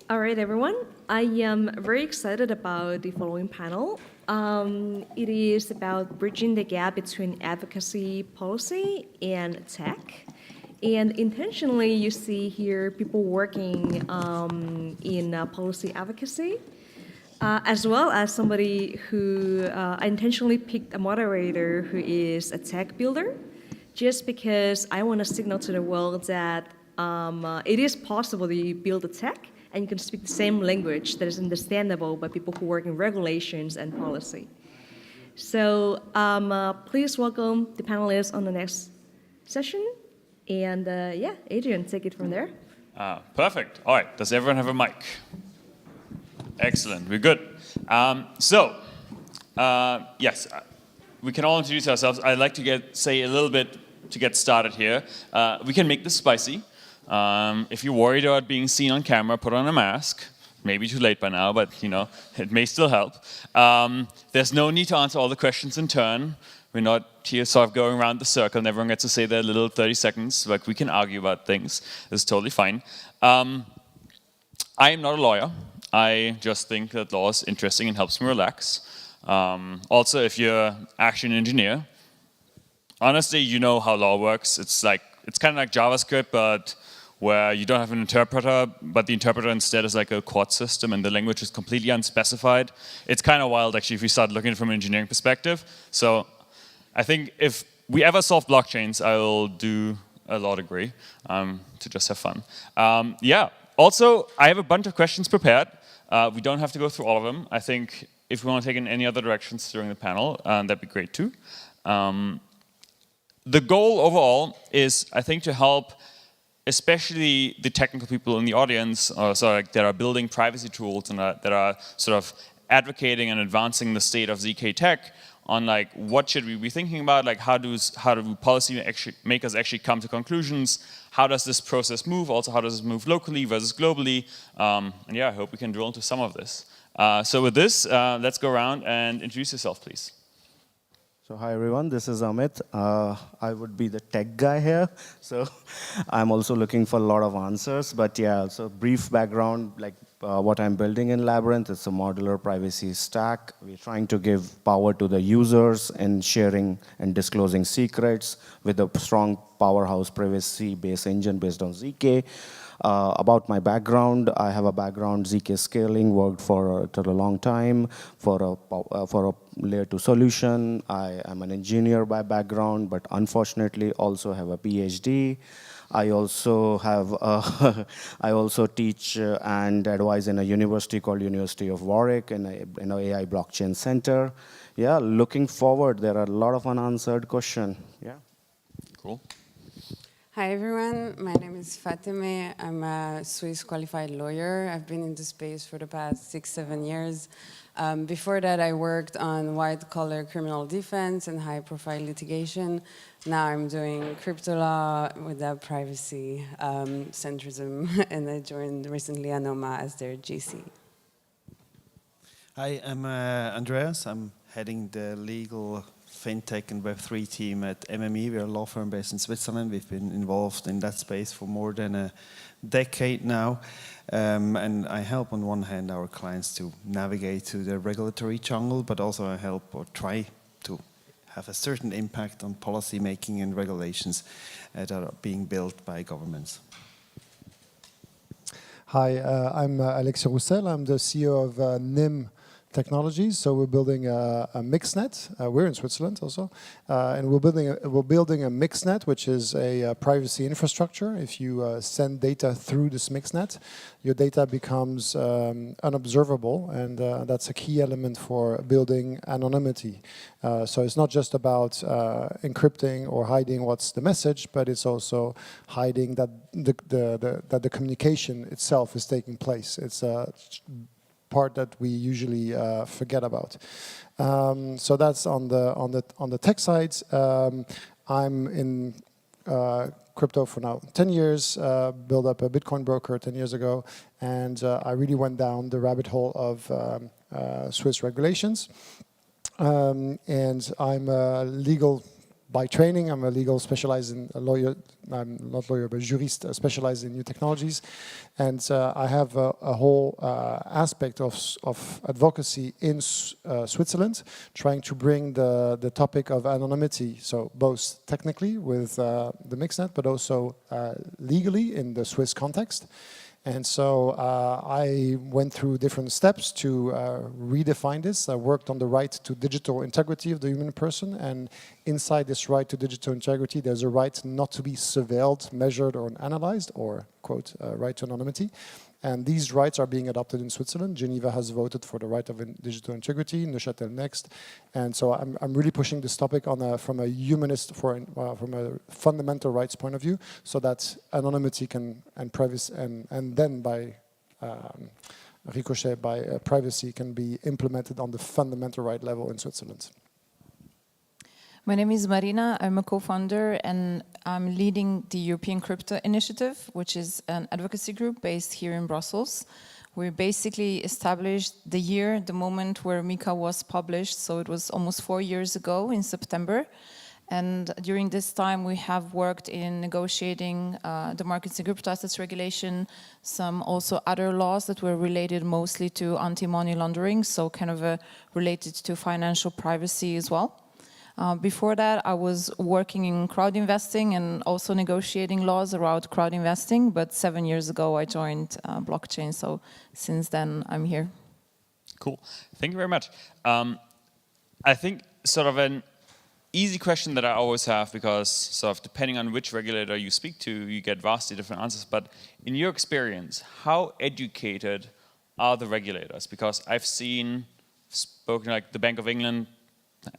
All right, everyone. I am very excited about the following panel. It is about bridging the gap between advocacy policy and tech. And intentionally, you see here people working in policy advocacy, as well as somebody who I intentionally picked a moderator who is a tech builder, just because I want to signal to the world that it is possible to build a tech and you can speak the same language that is understandable by people who work in regulations and policy. So please welcome the panelists on the next session. And yeah, Adrian, take it from there. Perfect. All right. Does everyone have a mic? Excellent. We're good. Yes, we can all introduce ourselves. I'd like to say a little bit to get started here. We can make this spicy. If you're worried about being seen on camera, put on a mask. Maybe too late by now, but it may still help. There's no need to answer all the questions in turn. We're not here sort of going around the circle and everyone gets to say their little 30 seconds. Like, we can argue about things. It's totally fine. I am not a lawyer. I just think that law is interesting and helps me relax. Also, if you're actually an engineer, honestly, you know how law works. It's kind of like JavaScript, but where you don't have an interpreter, but the interpreter instead is like a quad system and the language is completely unspecified. It's kind of wild, actually, if you start looking at it from an engineering perspective. So I think if we ever solve blockchains, I will do a law degree to just have fun. Yeah. Also, I have a bunch of questions prepared. We don't have to go through all of them. I think if we want to take in any other directions during the panel, that'd be great too. The goal overall is, I think, to help especially the technical people in the audience that are building privacy tools and that are sort of advocating and advancing the state of ZK tech on what should we be thinking about, how do policy makers actually come to conclusions, how does this process move, also how does it move locally versus globally, and yeah, I hope we can drill into some of this. So with this, let's go around and introduce yourself, please. So hi everyone, this is Amit. I would be the tech guy here, so I'm also looking for a lot of answers. But yeah, so brief background, what I'm building in Labyrinth, it's a modular privacy stack. We're trying to give power to the users in sharing and disclosing secrets with a strong powerhouse privacy-based engine based on ZK. About my background, I have a background ZK scaling, worked for a long time for a layer 2 solution. I am an engineer by background, but unfortunately also have a PhD. I also teach and advise in a university called University of Warwick in an AI blockchain center. Yeah, looking forward. There are a lot of unanswered questions. Yeah. Cool. Hi everyone, my name is Fatemeh. I'm a Swiss qualified lawyer. I've been in the space for the past 6-7 years. Before that, I worked on white-collar criminal defense and high-profile litigation. Now I'm doing crypto law with a privacy centrism, and I joined recently Anoma as their GC. Hi, I'm Andreas. I'm heading the legal fintech and Web3 team at MME. We're a law firm based in Switzerland. We've been involved in that space for more than a decade now. And I help on one hand our clients to navigate through the regulatory jungle, but also I help or try to have a certain impact on policy making and regulations that are being built by governments. Hi, I'm Alexis Roussel. I'm the CEO of NIM Technologies. So we're building a mixnet. We're in Switzerland also, and we're building a mixnet, which is a privacy infrastructure. If you send data through this mixnet, your data becomes unobservable, and that's a key element for building anonymity. So it's not just about encrypting or hiding what's the message, but it's also hiding that the communication itself is taking place. It's a part that we usually forget about. So that's on the tech side. I'm in crypto for now 10 years, built up a Bitcoin broker 10 years ago, and I really went down the rabbit hole of Swiss regulations. And I'm a legal by training, I'm a legal specialized in a lawyer. I'm not lawyer, but jurist specialized in new technologies, and I have a whole aspect of advocacy in Switzerland, trying to bring the topic of anonymity. So both technically with the MixNet, but also legally in the Swiss context. And so I went through different steps to redefine this. I worked on the right to digital integrity of the human person, and inside this right to digital integrity, there's a right not to be surveilled, measured, or analyzed, or, quote, right to anonymity. And these rights are being adopted in Switzerland. Geneva has voted for the right of digital integrity, Neuchâtel next. And so I'm really pushing this topic on from a humanist, from a fundamental rights point of view, so that anonymity and privacy, and then by ricochet by privacy can be implemented on the fundamental right level in Switzerland. My name is Marina. I'm a co-founder and I'm leading the European Crypto Initiative, which is an advocacy group based here in Brussels. We basically established the moment where MiCA was published, so it was almost 4 years ago in September. And during this time, we have worked in negotiating the markets and crypto assets regulation, some also other laws that were related mostly to anti-money laundering, so kind of related to financial privacy as well. Before that, I was working in crowd investing and also negotiating laws around crowd investing, but 7 years ago I joined blockchain, so since then I'm here. Cool, thank you very much. I think sort of an easy question that I always have, because sort of depending on which regulator you speak to, you get vastly different answers, but in your experience, how educated are the regulators? Because I've spoken like the Bank of England,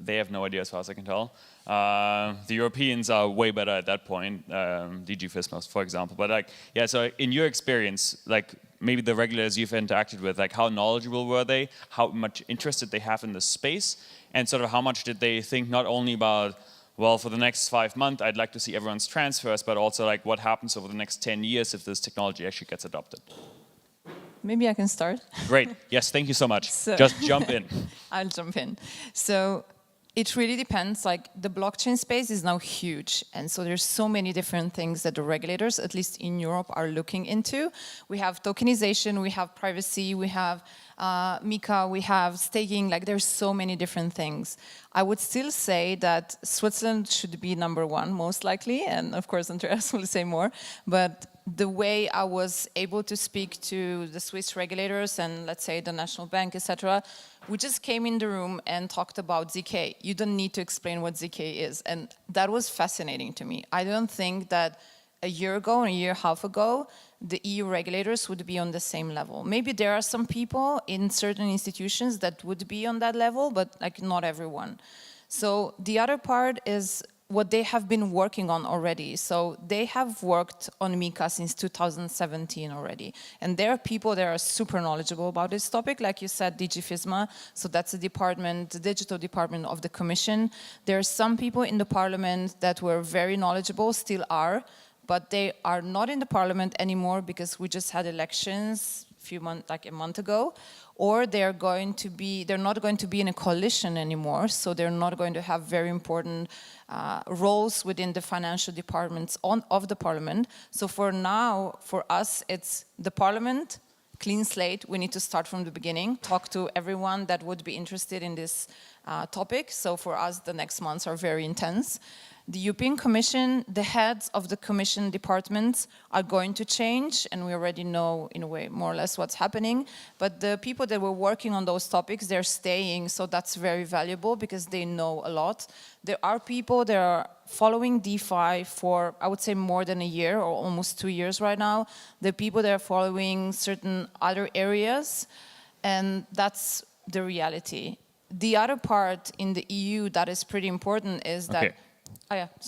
they have no idea as far as I can tell. The Europeans are way better at that point, DG FISMA, for example. But like, yeah, so in your experience, like maybe the regulators you've interacted with, like how knowledgeable were they? How much interest did they have in the space? And sort of how much did they think not only about, well, for the next 5 months, I'd like to see everyone's transfers, but also like what happens over the next 10 years if this technology actually gets adopted? Maybe I can start. Great, yes, thank you so much. So just jump in. I'll jump in. So it really depends, like the blockchain space is now huge. And so there's so many different things that the regulators, at least in Europe, are looking into. We have tokenization, we have privacy, we have MiCA, we have staking, like there's so many different things. I would still say that Switzerland should be #1, most likely. And of course, Andreas will say more. But the way I was able to speak to the Swiss regulators and let's say the National Bank, etc., we just came in the room and talked about ZK. You don't need to explain what ZK is. And that was fascinating to me. I don't think that a year ago, and a year and a half ago, the EU regulators would be on the same level. Maybe there are some people in certain institutions that would be on that level, but like not everyone. So the other part is what they have been working on already. So they have worked on MiCA since 2017 already. And there are people that are super knowledgeable about this topic. Like you said, DG FISMA, so that's the department, the digital department of the Commission. There are some people in the parliament that were very knowledgeable, still are, but they are not in the parliament anymore because we just had elections a month ago, or they're not going to be in a coalition anymore, so they're not going to have very important roles within the financial departments of the parliament. So for now, for us, it's the parliament, clean slate. We need to start from the beginning, talk to everyone that would be interested in this topic. So for us, the next months are very intense. The European Commission, the heads of the Commission departments are going to change, and we already know, in a way, more or less what's happening. But the people that were working on those topics, they're staying, so that's very valuable because they know a lot. There are people that are following DeFi for, I would say, more than a year or almost 2 years right now. There are people that are following certain other areas, and that's the reality. The other part in the EU that is pretty important is that... Okay.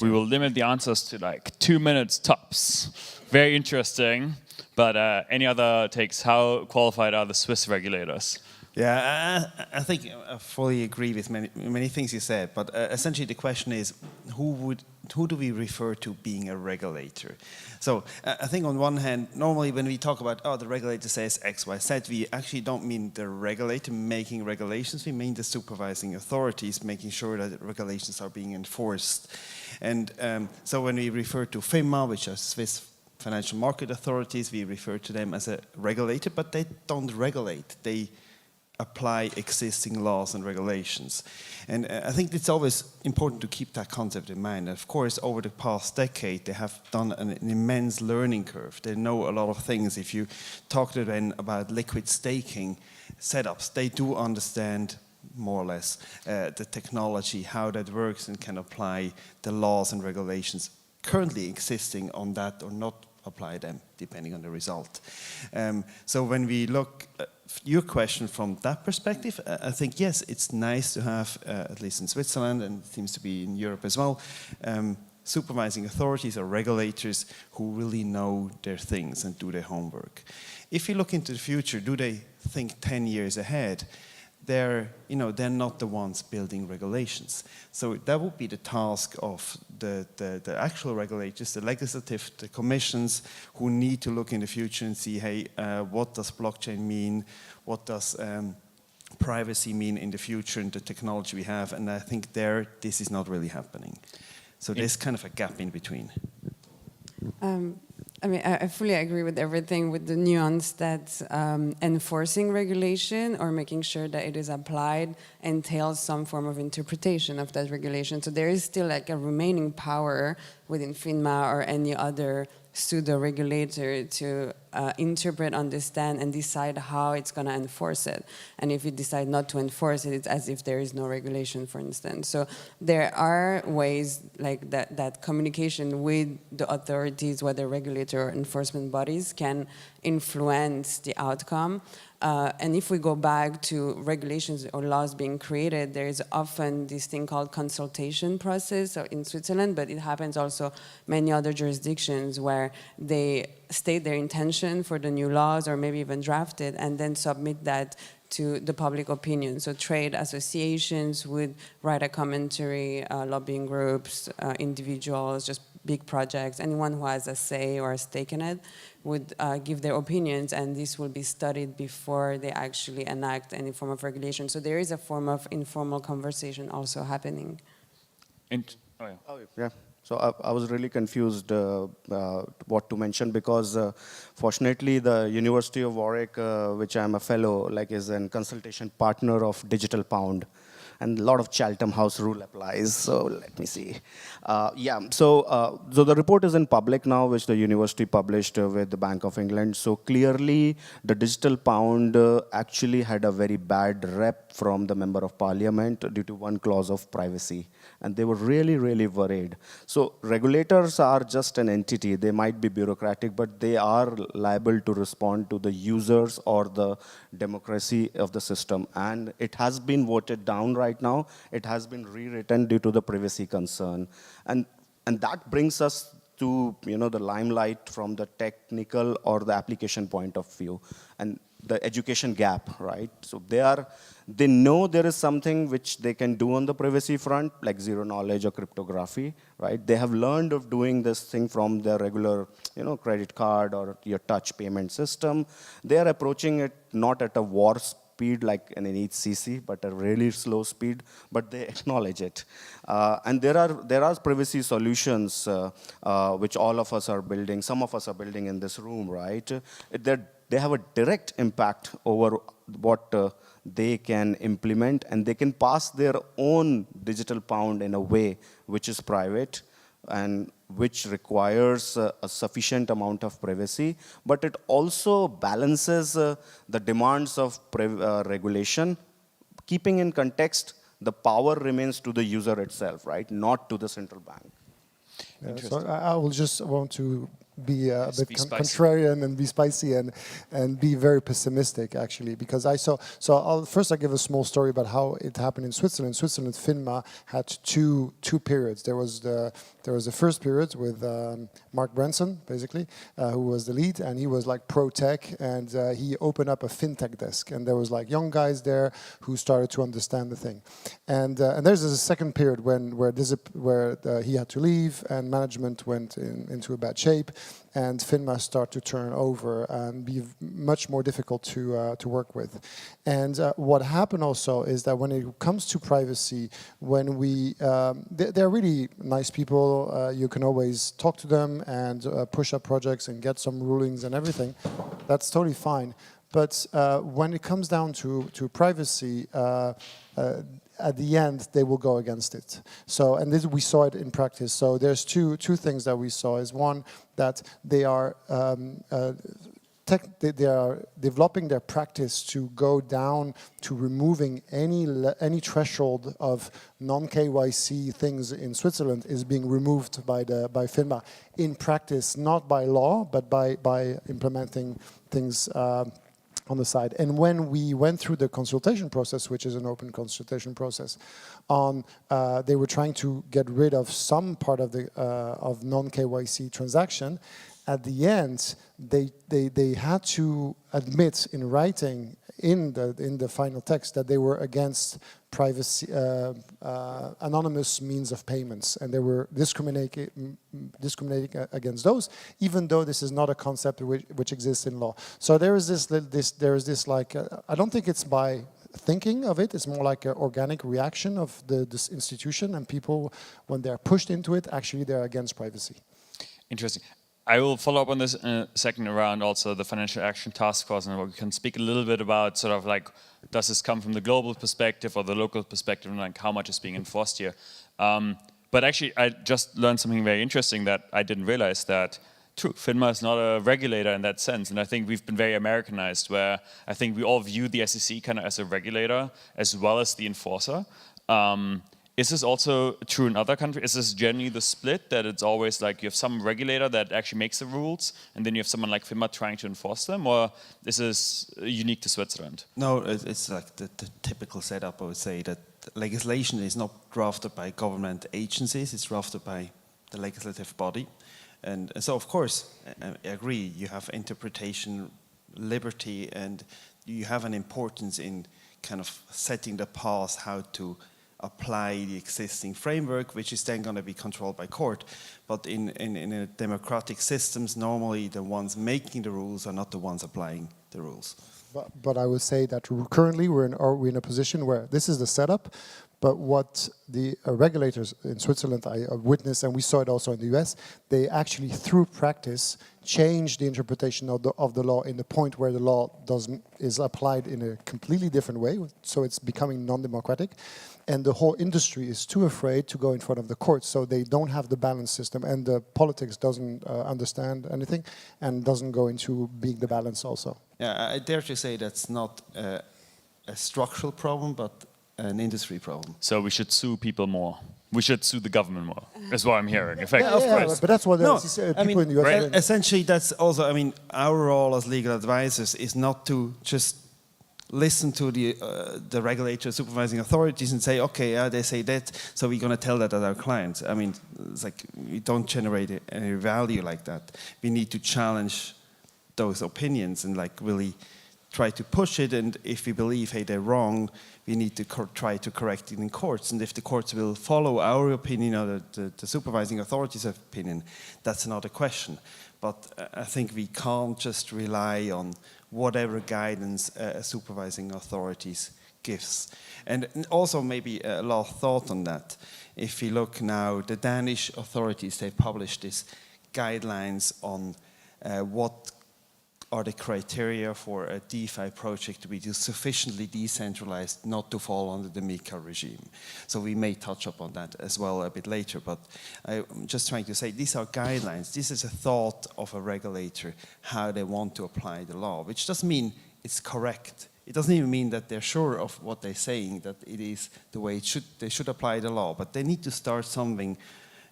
We will limit the answers to like 2 minutes tops. Very interesting. But any other takes? How qualified are the Swiss regulators? Yeah, I think I fully agree with many things you said, but essentially the question is, who do we refer to being a regulator? So I think on one hand, normally when we talk about, the regulator says X, Y, Z, we actually don't mean the regulator making regulations, we mean the supervising authorities making sure that regulations are being enforced. And so when we refer to FINMA, which are Swiss financial market authorities, we refer to them as a regulator, but they don't regulate. They apply existing laws and regulations. And I think it's always important to keep that concept in mind. Of course, over the past decade, they have done an immense learning curve. They know a lot of things. If you talk to them about liquid staking setups, they do understand more or less the technology, how that works, and can apply the laws and regulations currently existing on that or not apply them, depending on the result. So when we look at your question from that perspective, I think, yes, it's nice to have, at least in Switzerland, and it seems to be in Europe as well, supervising authorities or regulators who really know their things and do their homework. If you look into the future, do they think 10 years ahead? They're not the ones building regulations. So that would be the task of the actual regulators, the legislative, the commissions, who need to look in the future and see, hey, what does blockchain mean? What does privacy mean in the future and the technology we have? And I think this is not really happening. So there's kind of a gap in between. I mean, I fully agree with everything, with the nuance that enforcing regulation or making sure that it is applied entails some form of interpretation of that regulation. So there is still like a remaining power within FINMA or any other pseudo-regulator to interpret, understand, and decide how it's going to enforce it. And if you decide not to enforce it, it's as if there is no regulation, for instance. So there are ways like that communication with the authorities, whether regulator or enforcement bodies, can influence the outcome. And if we go back to regulations or laws being created, there is often this thing called consultation process in Switzerland, but it happens also many other jurisdictions where they state their intention for the new laws or maybe even draft it and then submit that to the public opinion. So trade associations would write a commentary, lobbying groups, individuals, just big projects, anyone who has a say or a stake in it would give their opinions, and this will be studied before they actually enact any form of regulation. So there is a form of informal conversation also happening. Yeah. So I was really confused what to mention because fortunately the University of Warwick, which I'm a fellow, is a consultation partner of Digital Pound. And a lot of Chatham House rule applies. So let me see. So the report is in public now, which the university published with the Bank of England. So clearly, the digital pound actually had a very bad rep from the Member of Parliament due to one clause of privacy. And they were really, really worried. So regulators are just an entity. They might be bureaucratic, but they are liable to respond to the users or the democracy of the system. And it has been voted down right now. It has been rewritten due to the privacy concern. And that brings us to the limelight from the technical or the application point of view. And the education gap, right? So they know there is something which they can do on the privacy front, like zero knowledge or cryptography, right? They have learned of doing this thing from their regular, credit card or your touch payment system. They are approaching it not at a warp speed like in an HCC, but a really slow speed, but they acknowledge it. And there are privacy solutions which all of us are building, some of us are building in this room, right? They have a direct impact over what they can implement, and they can pass their own digital pound in a way which is private and which requires a sufficient amount of privacy, but it also balances the demands of regulation, keeping in context the power remains to the user itself, right, not to the central bank. So I will just want to be a bit be spicy. contrarian and be spicy and be very pessimistic, actually, because I'll give a small story about how it happened in Switzerland. Switzerland, FINMA had two periods. There was the first period with Mark Branson, basically, who was the lead, and he was like pro-tech, and he opened up a fintech desk, and there was like young guys there who started to understand the thing. And there's a second period where he had to leave, and management went into a bad shape, and FINMA start to turn over and be much more difficult to work with. And what happened also is that when it comes to privacy, when they're really nice people, you can always talk to them and push up projects and get some rulings and everything. That's totally fine. But when it comes down to privacy, at the end, they will go against it. So, and this, we saw it in practice. So there's two things that we saw. Is one, that they are they are developing their practice to go down to removing any threshold of non-KYC things in Switzerland is being removed by FINMA in practice, not by law, but by implementing things on the side. And when we went through the consultation process, which is an open consultation process, they were trying to get rid of some part of the of non-KYC transaction. At the end, they had to admit in writing in the final text that they were against privacy, anonymous means of payments, and they were discriminating against those, even though this is not a concept which exists in law. So there is this like I don't think it's by thinking of it, it's more like an organic reaction of this institution, and people, when they're pushed into it, actually they're against privacy. Interesting. I will follow up on this in a second around also the Financial Action Task Force, and we can speak a little bit about sort of like, does this come from the global perspective or the local perspective, and like how much is being enforced here. But actually, I just learned something very interesting that I didn't realize, that true, FINMA is not a regulator in that sense, and I think we've been very Americanized, where I think we all view the SEC kind of as a regulator as well as the enforcer. Is this also true in other countries? Is this generally the split, that it's always like you have some regulator that actually makes the rules, and then you have someone like FINMA trying to enforce them, or is this unique to Switzerland? No, it's like the typical setup, I would say, that legislation is not drafted by government agencies, it's drafted by the legislative body. And so, of course, I agree, you have interpretation liberty, and you have an importance in kind of setting the path how to apply the existing framework, which is then going to be controlled by court. But in a democratic systems, normally the ones making the rules are not the ones applying the rules. But I would say that currently we're in a position where this is the setup, but what the regulators in Switzerland I witnessed, and we saw it also in the US, they actually, through practice, change the interpretation of the law in the point where the law is applied in a completely different way, so it's becoming non-democratic. And the whole industry is too afraid to go in front of the courts, so they don't have the balance system, and the politics doesn't understand anything and doesn't go into being the balance also. Yeah, I dare to say that's not a structural problem, but an industry problem. So we should sue people more. We should sue the government more. That's what I'm hearing. In fact, But that's what people in the US right. are doing. Essentially, that's also, I mean, our role as legal advisors is not to just listen to the regulator, supervising authorities, and say, okay, they say that, so we're going to tell that at our clients. I mean, it's like we don't generate any value like that. We need to challenge those opinions and like really try to push it. And if we believe, hey, they're wrong, we need to try to correct it in courts. And if the courts will follow our opinion or the supervising authorities' opinion, that's another question. But I think we can't just rely on whatever guidance supervising authorities gives. And also maybe a last thought on that. If you look now, the Danish authorities, they published these guidelines on what are the criteria for a DeFi project to be sufficiently decentralized not to fall under the MiCA regime. So we may touch upon that as well a bit later, but I'm just trying to say these are guidelines. This is a thought of a regulator, how they want to apply the law, which doesn't mean it's correct. It doesn't even mean that they're sure of what they're saying, that it is the way they should apply the law, but they need to start something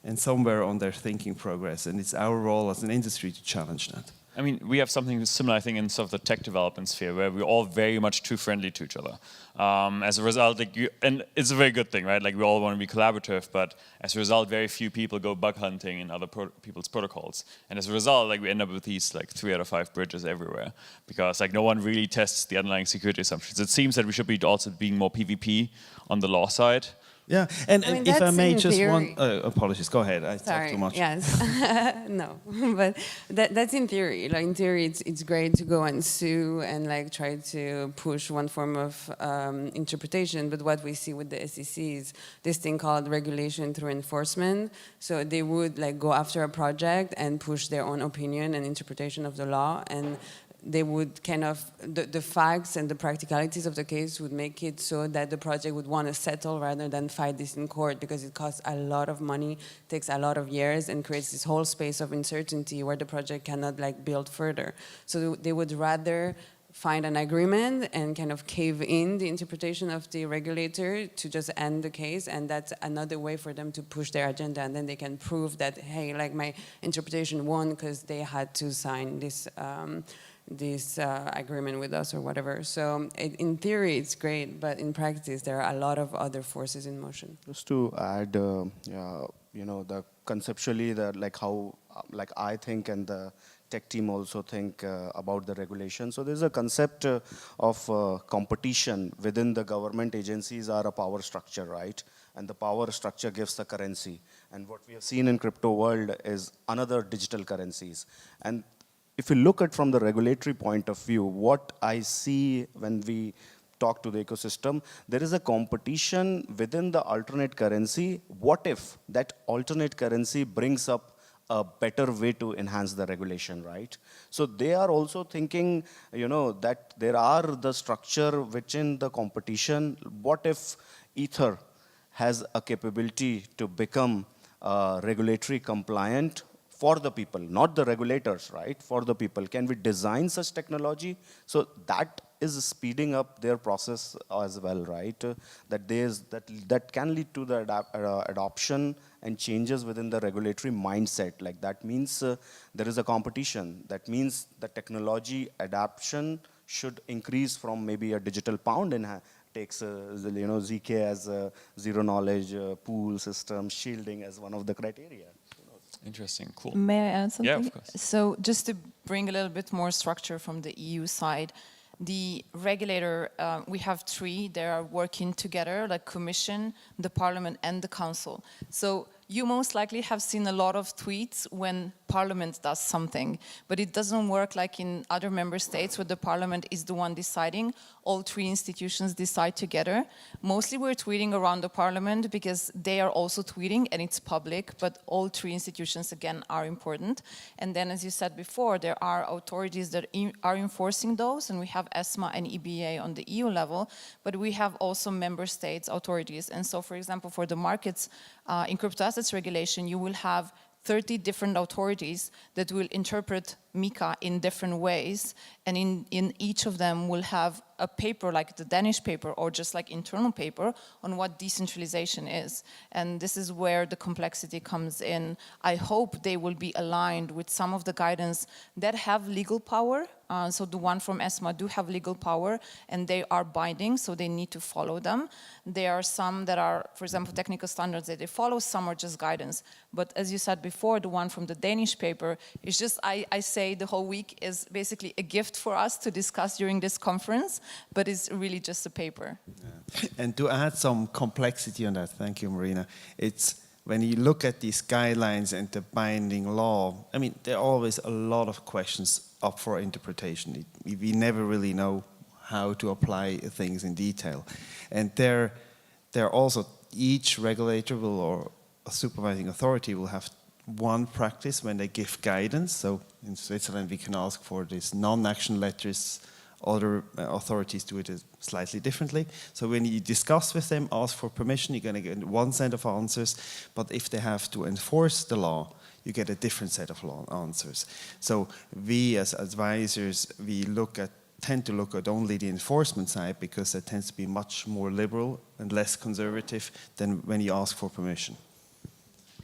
and somewhere on their thinking progress. And it's our role as an industry to challenge that. I mean, we have something similar, I think, in sort of the tech development sphere, where we're all very much too friendly to each other. As a result, and it's a very good thing, right? Like, we all want to be collaborative, but as a result, very few people go bug hunting in other people's protocols. And as a result, like, we end up with these, like, 3 out of 5 bridges everywhere, because, like, no one really tests the underlying security assumptions. It seems that we should be also being more PvP on the law side. Yeah, and I mean, if I that's may in just theory. apologies, go ahead, I Sorry, talked too much. yes. No, but that's in theory. Like, in theory, it's great to go and sue and like try to push one form of interpretation, but what we see with the SEC is this thing called regulation through enforcement. So they would like go after a project and push their own opinion and interpretation of the law, and they would kind of, the facts and the practicalities of the case would make it so that the project would want to settle rather than fight this in court, because it costs a lot of money, takes a lot of years, and creates this whole space of uncertainty where the project cannot like build further. So they would rather find an agreement and kind of cave in the interpretation of the regulator to just end the case, and that's another way for them to push their agenda, and then they can prove that, hey, like my interpretation won because they had to sign this agreement with us or whatever. So in theory it's great, but in practice there are a lot of other forces in motion. Just to add, the conceptually, like how, like I think and the tech team also think about the regulation. So there's a concept of competition within the government agencies are a power structure, right? And the power structure gives the currency. And what we have seen in crypto world is another digital currencies. And if you look at from the regulatory point of view, what I see when we talk to the ecosystem, there is a competition within the alternate currency. What if that alternate currency brings up a better way to enhance the regulation, right? So they are also thinking, that there are the structure within the competition. What if Ether has a capability to become regulatory compliant for the people, not the regulators, right? For the people. Can we design such technology? So that is speeding up their process as well, right? That can lead to the adoption and changes within the regulatory mindset. Like that means there is a competition. That means the technology adoption should increase from maybe a digital pound and takes ZK as a zero knowledge pool system, shielding as one of the criteria. Interesting, cool. May I add something? Yeah, of course. So just to bring a little bit more structure from the EU side, the regulator, we have 3, they are working together, like Commission, the Parliament and the Council. So you most likely have seen a lot of tweets when Parliament does something, but it doesn't work like in other member states where the Parliament is the one deciding. All 3 institutions decide together. Mostly we're tweeting around the Parliament because they are also tweeting and it's public, but all 3 institutions again are important. And then, as you said before, there are authorities that are enforcing those, and we have ESMA and EBA on the EU level, but we have also member states authorities. And so, for example, for the markets in crypto assets regulation, you will have 30 different authorities that will interpret MiCA in different ways, and in each of them will have a paper like the Danish paper or just like internal paper on what decentralization is. And this is where the complexity comes in. I hope they will be aligned with some of the guidance that have legal power. So the one from ESMA do have legal power and they are binding, so they need to follow them. There are some that are, for example, technical standards that they follow, some are just guidance. But as you said before, the one from the Danish paper is just, I say the whole week is basically a gift for us to discuss during this conference, but it's really just a paper. Yeah. And to add some complexity on that, thank you, Marina, it's when you look at these guidelines and the binding law, I mean, there are always a lot of questions up for interpretation. We never really know how to apply things in detail. And there also, each regulator will, or a supervising authority will have one practice when they give guidance. So in Switzerland, we can ask for these non-action letters. Other authorities do it slightly differently. So when you discuss with them, ask for permission, you're going to get one set of answers. But if they have to enforce the law, you get a different set of answers. So we as advisors, tend to look at only the enforcement side because that tends to be much more liberal and less conservative than when you ask for permission.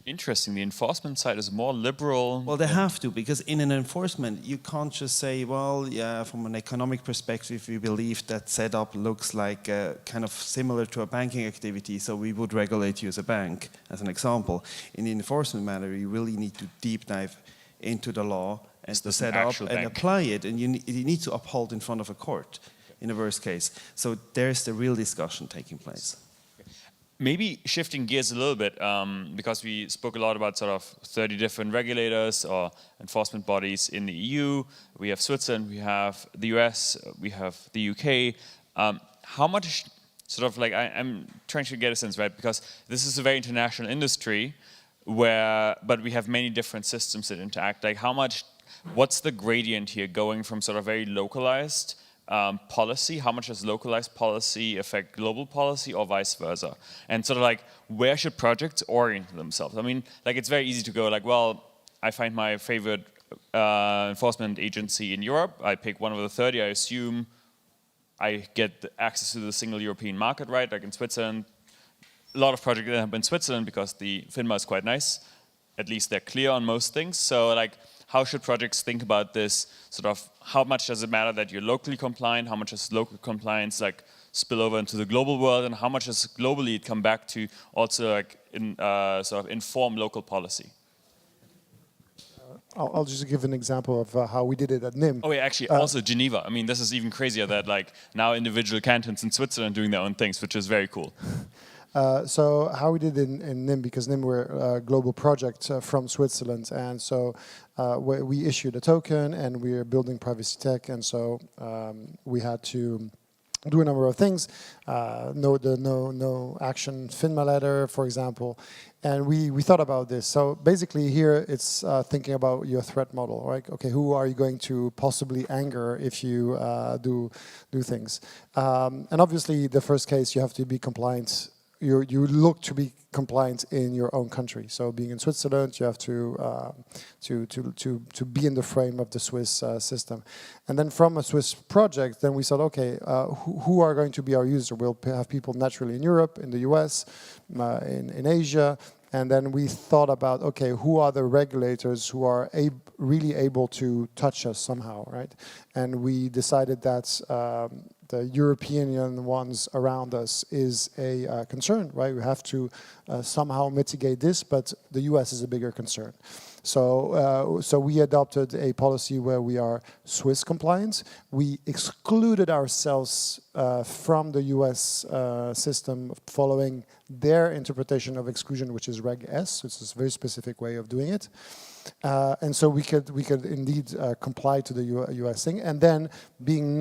Interesting. The enforcement side is more liberal. Well, they have to, because in an enforcement, you can't just say, well, yeah, from an economic perspective, we believe that setup looks like kind of similar to a banking activity, so we would regulate you as a bank, as an example. In the enforcement matter, you really need to deep dive into the law and to set up and apply it, and you need to uphold in front of a court, in the worst case. So there's the real discussion taking place. Maybe shifting gears a little bit, because we spoke a lot about sort of 30 different regulators or enforcement bodies in the EU. We have Switzerland, we have the US, we have the UK. How much, sort of like, I'm trying to get a sense, right? Because this is a very international industry, but we have many different systems that interact. Like, what's the gradient here going from sort of very localized policy? How much does localized policy affect global policy, or vice versa? And sort of like, where should projects orient themselves? I mean, like, it's very easy to go like, well, I find my favorite enforcement agency in Europe. I pick one of the 30. I assume I get access to the single European market, right? Like in Switzerland, a lot of projects end up in Switzerland because the FINMA is quite nice. At least they're clear on most things. So like, how should projects think about this? Sort of, how much does it matter that you're locally compliant? How much does local compliance like spill over into the global world? And how much does globally it come back to also like sort of inform local policy? I'll just give an example of how we did it at NIM. Oh yeah, actually, also Geneva. I mean, this is even crazier that like now individual cantons in Switzerland doing their own things, which is very cool. So how we did in NIM, because NIM we're a global project from Switzerland, and so we issued a token and we're building privacy tech, and so we had to do a number of things. No action FINMA letter, for example, and we thought about this. So basically here it's thinking about your threat model, right? Okay, who are you going to possibly anger if you do things? And obviously the first case you have to be compliant. You look to be compliant in your own country. So being in Switzerland, you have to be in the frame of the Swiss system. And then from a Swiss project, then we said, okay, who are going to be our users? We'll have people naturally in Europe, in the US, in Asia. And then we thought about, okay, who are the regulators who are really able to touch us somehow, right? And we decided that the European ones around us is a concern, right? We have to somehow mitigate this, but the US is a bigger concern. So we adopted a policy where we are Swiss compliant. We excluded ourselves from the US system following their interpretation of exclusion, which is Reg S, which is a very specific way of doing it. And so we could indeed comply to the US thing, and then being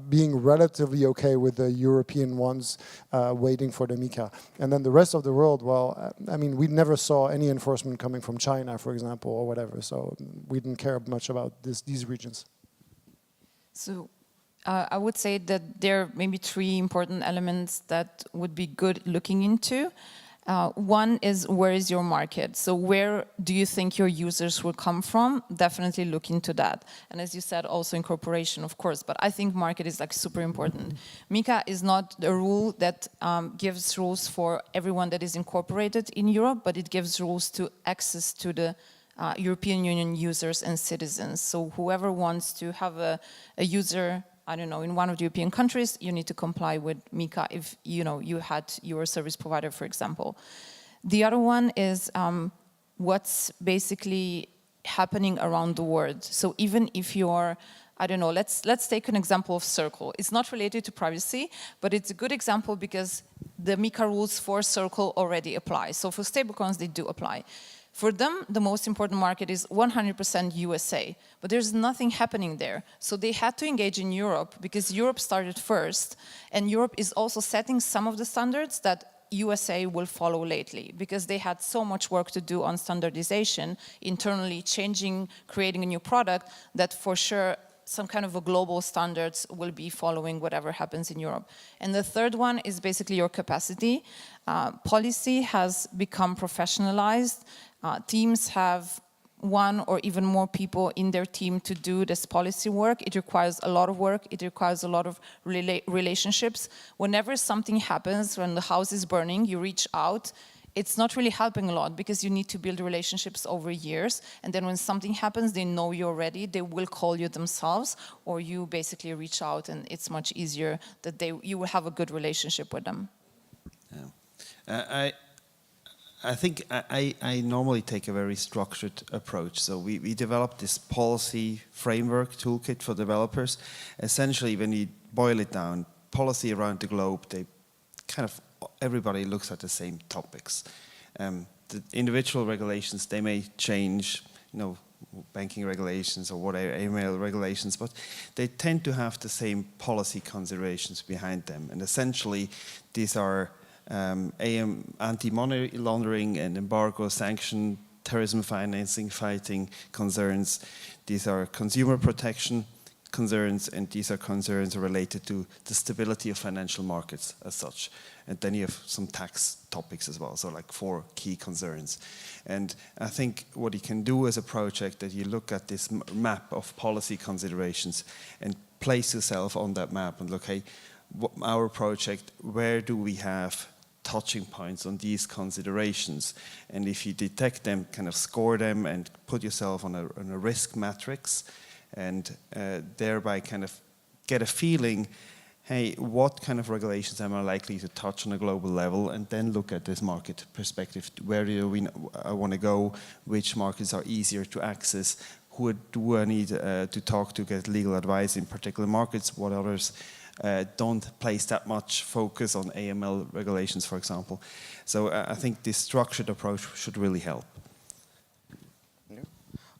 being relatively okay with the European ones waiting for the MiCA. And then the rest of the world, well, I mean, we never saw any enforcement coming from China, for example, or whatever, so we didn't care much about these regions. So I would say that there are maybe three important elements that would be good looking into. One is, where is your market? So where do you think your users will come from? Definitely look into that. And as you said, also incorporation, of course, but I think market is like super important. MiCA is not a rule that gives rules for everyone that is incorporated in Europe, but it gives rules to access to the European Union users and citizens. So whoever wants to have a user, I don't know, in one of the European countries, you need to comply with MiCA if you had your service provider, for example. The other one is what's basically happening around the world. So even if you're, I don't know, let's take an example of Circle. It's not related to privacy, but it's a good example because the MiCA rules for Circle already apply. So for stablecoins, they do apply. For them, the most important market is 100% USA, but there's nothing happening there. So they had to engage in Europe because Europe started first, and Europe is also setting some of the standards that USA will follow lately because they had so much work to do on standardization, internally changing, creating a new product, that for sure some kind of a global standards will be following whatever happens in Europe. And the third one is basically your capacity. Policy has become professionalized. Teams have one or even more people in their team to do this policy work. It requires a lot of work. It requires a lot of relationships. Whenever something happens, when the house is burning, you reach out. it's not really helping a lot because you need to build relationships over years. And then when something happens, they know you're ready. They will call you themselves, or you basically reach out, and it's much easier that you will have a good relationship with them. Yeah. I think I normally take a very structured approach. So we developed this policy framework toolkit for developers. Essentially, when you boil it down, policy around the globe, everybody looks at the same topics. The individual regulations, they may change, banking regulations or whatever, email regulations, but they tend to have the same policy considerations behind them. And essentially, these are anti-money laundering and embargo, sanction, terrorism financing, fighting concerns. These are consumer protection concerns, and these are concerns related to the stability of financial markets as such. And then you have some tax topics as well, so like 4 key concerns. And I think what you can do as a project, that you look at this map of policy considerations and place yourself on that map and look, hey, our project, where do we have touching points on these considerations? And if you detect them, kind of score them and put yourself on a risk matrix, and thereby kind of get a feeling, hey, what kind of regulations am I likely to touch on a global level, and then look at this market perspective. Where do I want to go? Which markets are easier to access? Who do I need to talk to get legal advice in particular markets? What others don't place that much focus on AML regulations, for example. So I think this structured approach should really help.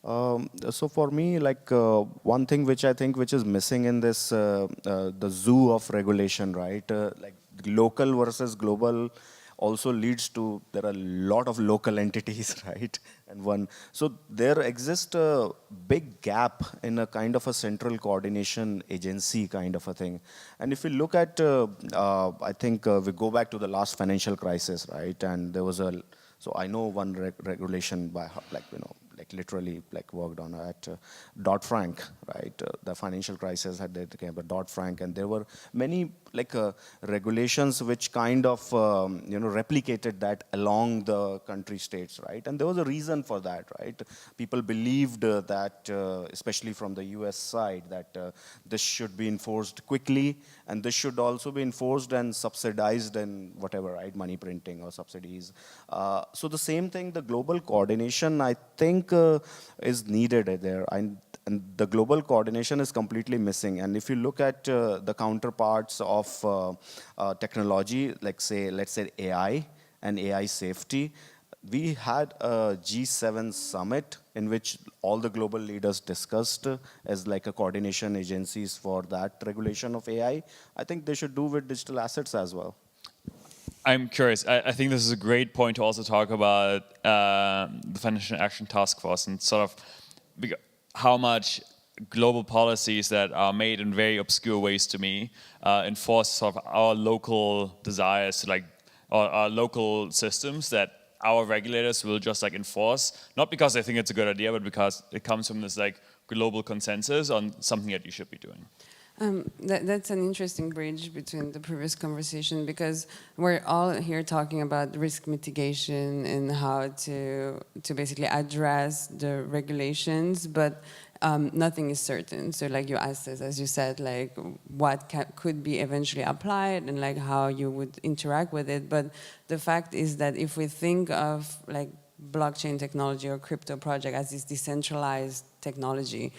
So for me, one thing which I think which is missing in this the zoo of regulation, right? Like local versus global also leads to, there are a lot of local entities, right? And so there exists a big gap in a kind of a central coordination agency kind of a thing. And if we look at, I think we go back to the last financial crisis, right? And there was so I know one regulation by, literally worked on at Dodd-Frank, right? The financial crisis had Dodd-Frank, and there were many regulations which kind of replicated that along the country states, right? And there was a reason for that, right? People believed that, especially from the US side, that this should be enforced quickly, and this should also be enforced and subsidized and whatever, right? Money printing or subsidies. So the same thing, the global coordination, I think, is needed there. And the global coordination is completely missing. And if you look at the counterparts of technology, let's say AI and AI safety, we had a G7 summit in which all the global leaders discussed as a coordination agencies for that regulation of AI. I think they should do with digital assets as well. I'm curious. I think this is a great point to also talk about the Financial Action Task Force and sort of how much global policies that are made in very obscure ways to me enforce sort of our local desires to or our local systems that our regulators will just enforce, not because they think it's a good idea, but because it comes from this global consensus on something that you should be doing. That's an interesting bridge between the previous conversation, because we're all here talking about risk mitigation and how to basically address the regulations, but nothing is certain. So you asked us, as you said, what could be eventually applied and how you would interact with it. But the fact is that if we think of blockchain technology or crypto project as this decentralized technology,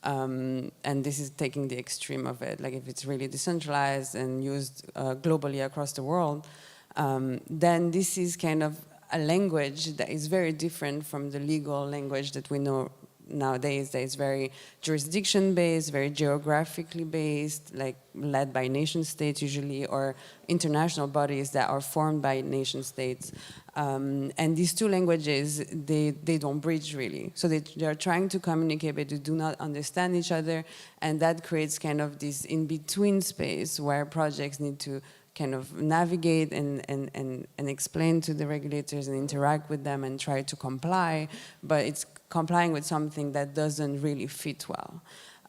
and this is taking the extreme of it, if it's really decentralized and used globally across the world, then this is kind of a language that is very different from the legal language that we know nowadays, that is very jurisdiction-based, very geographically based, led by nation states usually, or international bodies that are formed by nation states. And these two languages, they don't bridge really. So they are trying to communicate, but they do not understand each other, and that creates kind of this in-between space where projects need to kind of navigate and explain to the regulators and interact with them and try to comply, but it's complying with something that doesn't really fit well.